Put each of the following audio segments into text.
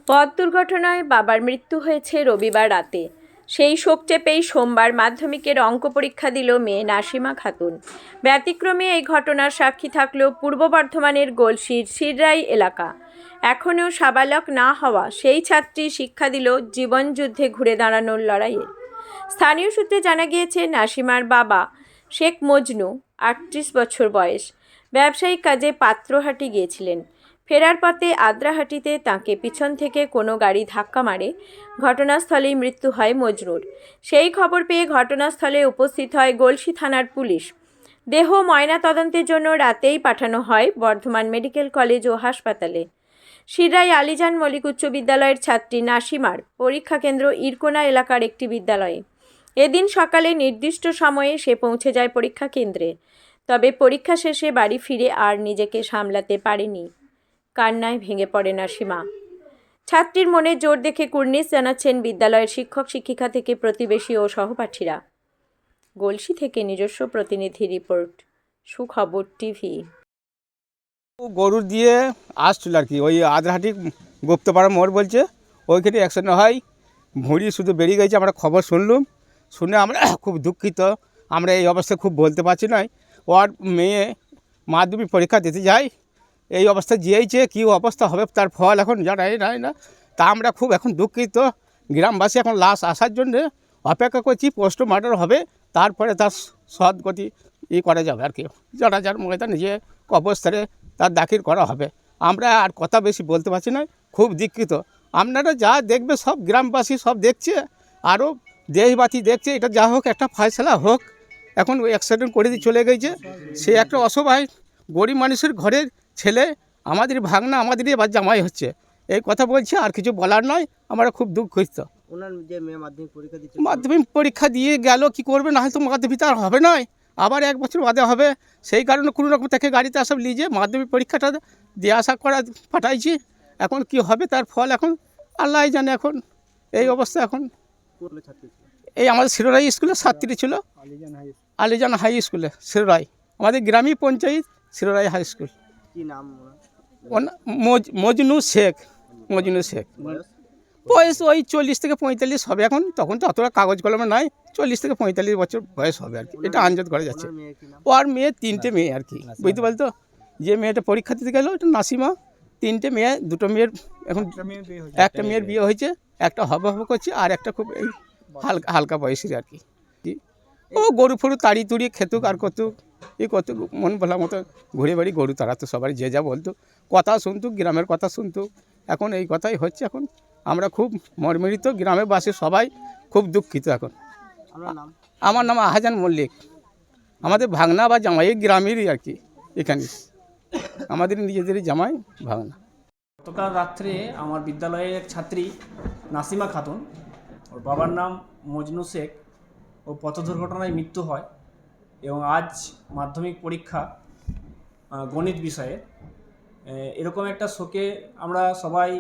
পথ দুর্ঘটনায় বাবার মৃত্যু হয়েছে রবিবার রাতে। সেই শোক চেপেই সোমবার মাধ্যমিকের অঙ্ক পরীক্ষা দিল মেয়ে নাসিমা খাতুন। ব্যতিক্রমে এই ঘটনার সাক্ষী থাকলো পূর্ব বর্ধমানের গলসির শিররাই এলাকা। এখনও সাবালক না হওয়া সেই ছাত্রী শিক্ষা দিল জীবনযুদ্ধে ঘুরে দাঁড়ানোর লড়াইয়ে। স্থানীয় সূত্রে জানা গিয়েছে, নাসিমার বাবা শেখ মজনু, ৩৮ বছর বয়স, ব্যবসায়িক কাজে পাত্রহাটি গিয়েছিলেন। ফেরার পথে আদ্রাহাটিতে তাঁকে পিছন থেকে কোনো গাড়ি ধাক্কা মারে। ঘটনাস্থলেই মৃত্যু হয় মজনুর। সেই খবর পেয়ে ঘটনাস্থলে উপস্থিত হয় গলসি থানার পুলিশ। দেহ ময়নাতদন্তের জন্য রাতেই পাঠানো হয় বর্ধমান মেডিকেল কলেজ ও হাসপাতালে। শিররাই আলীজান মল্লিক উচ্চ বিদ্যালয়ের ছাত্রী নাসিমার পরীক্ষা কেন্দ্র ইরকোনা এলাকার একটি বিদ্যালয়ে। এদিন সকালে নির্দিষ্ট সময়ে সে পৌঁছে যায় পরীক্ষা কেন্দ্রে। তবে পরীক্ষা শেষে বাড়ি ফিরে আর নিজেকে সামলাতে পারেনি। কান্নায় ভেঙে পড়ে নাসিমা। ছাত্রীর মনে জোর দেখে কুর্নিশ জানাচ্ছেন বিদ্যালয়ের শিক্ষক শিক্ষিকা থেকে প্রতিবেশী ও সহপাঠীরা। গলসি থেকে নিজস্ব প্রতিনিধি রিপোর্ট, সুখবর টিভি। গরু দিয়ে আসছিল আর কি, ওই আদ্রাহাটি গুপ্তপাড়া মোড় বলছে, ওইখানে অ্যাক্সিডেন্ট হয়। ভুঁড়ি শুধু বেরিয়ে গেছে। আমরা খবর শুনলাম, শুনে আমরা খুব দুঃখিত। আমরা এই অবস্থায় খুব বলতে পারছি না। ওর মেয়ে মাধ্যমিক পরীক্ষা দিতে যায়, এই অবস্থা যেয়েছে, কী অবস্থা হবে তার ফল এখন জানাই না। তা আমরা খুব এখন দুঃখিত। গ্রামবাসী এখন লাশ আসার জন্যে অপেক্ষা করছি। পোস্টমর্টম হবে, তারপরে তার সদ্গতি করা যাবে আর কি। যার ময়দানে যে কবরস্থানে তার দাখিল করা হবে। আমরা আর কথা বেশি বলতে পারছি না, খুব দুঃখিত। আপনারা যা দেখবে, সব গ্রামবাসী সব দেখছে, আরও দেশবাসী দেখছে। এটা যা হোক, একটা ফয়সলা হোক। এখন ওই অ্যাক্সিডেন্ট করে দিয়ে চলে গেছে। সে একটা অসহায় গরিব মানুষের ঘরের ছেলে, আমাদের ভাগনা, আমাদেরই এবার জামাই হচ্ছে। এই কথা বলছে, আর কিছু বলার নয়। আমরা খুব দুঃখিত। ওনার যে মেয়ে মাধ্যমিক পরীক্ষা দিয়ে গেল, কি করবে, না হয়তো মাধ্যমিক আর হবে নয়, আবার 1 বছর বাদে হবে। সেই কারণে কোনো রকম থেকে গাড়িতে সব লিজে মাধ্যমিক পরীক্ষাটা দিয়ে আসা করা পাঠাইছি। এখন কি হবে তার ফল এখন আল্লাহ জানে। এখন এই অবস্থা। এখন এই আমাদের শিররাই স্কুলে ছাত্রী ছিল, আলীজান হাই স্কুলে, শিররাই, আমাদের গ্রামীণ পঞ্চায়েত শিররাই হাই স্কুল। কি নাম? মজনু শেখ। বয়স ওই 40 থেকে 45 হবে এখন। তখন তো অতটা কাগজ কলমে নাই, 40 থেকে 45 বছর বয়স হবে আর কি, এটা আন্দাজ করা যাচ্ছে। ওর মেয়ে 3টে মেয়ে আর কি, বুঝতে পারতো। যে মেয়েটা পরীক্ষা দিতে গেল ওটা নাসিমা। 3টে মেয়ে, 2টো মেয়ের এখন, একটা মেয়ের বিয়ে হয়েছে, একটা হবে করছে, আর একটা খুব এই হালকা বয়সের আর কি। ও গরু ফরু তাড়িয়ে খেতুক আর করতুক, করতুক, মন ভোলার মতো ঘুরে বাড়ি গরু তাড়াতো। সবাই যে যা বলতো, কথা শুনতুক, গ্রামের কথা শুনতুক। এখন এই কথাই হচ্ছে। এখন আমরা খুব মর্মাহত, গ্রামের বাসী সবাই খুব দুঃখিত এখন। আমার নাম আহাজান মল্লিক, আমাদের ভাগনা বা জামাই গ্রামেরই আর কি, এখানে আমাদের নিজেদেরই জামাই ভাগনা। গতকাল রাত্রে আমার বিদ্যালয়ের ছাত্রী নাসিমা খাতুন, ওর বাবার নাম মজনু শেখ, ও পথ দুর্ঘটনায় মৃত্যু হয়। এবং আজ মাধ্যমিক পরীক্ষা গণিত বিষয়ে। এরকম একটা শোকে আমরা সবাই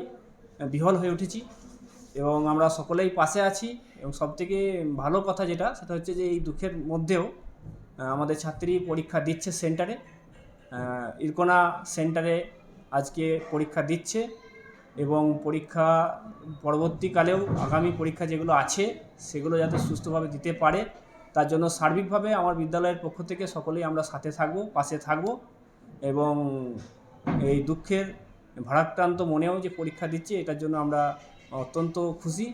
বিহ্বল হয়ে উঠেছি এবং আমরা সকলেই পাশে আছি। এবং সবথেকে ভালো কথা যেটা, সেটা হচ্ছে যে এই দুঃখের মধ্যেও আমাদের ছাত্রী পরীক্ষা দিচ্ছে সেন্টারে, ইরকোনা সেন্টারে আজকে পরীক্ষা দিচ্ছে। এবং পরীক্ষা পরবর্তীকালেও আগামী পরীক্ষা যেগুলো আছে সেগুলো যাতে সুস্থভাবে দিতে পারে, তার জন্য সার্বিকভাবে আমার বিদ্যালয়ের পক্ষ থেকে সকলেই আমরা সাথে থাকব, পাশে থাকব। এবং এই দুঃখের ভারাক্রান্ত মনেও যে পরীক্ষা দিচ্ছে, এটার জন্য আমরা অত্যন্ত খুশি,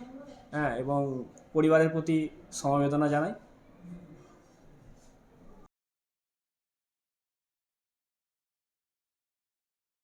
এবং পরিবারের প্রতি সমবেদনা জানাই।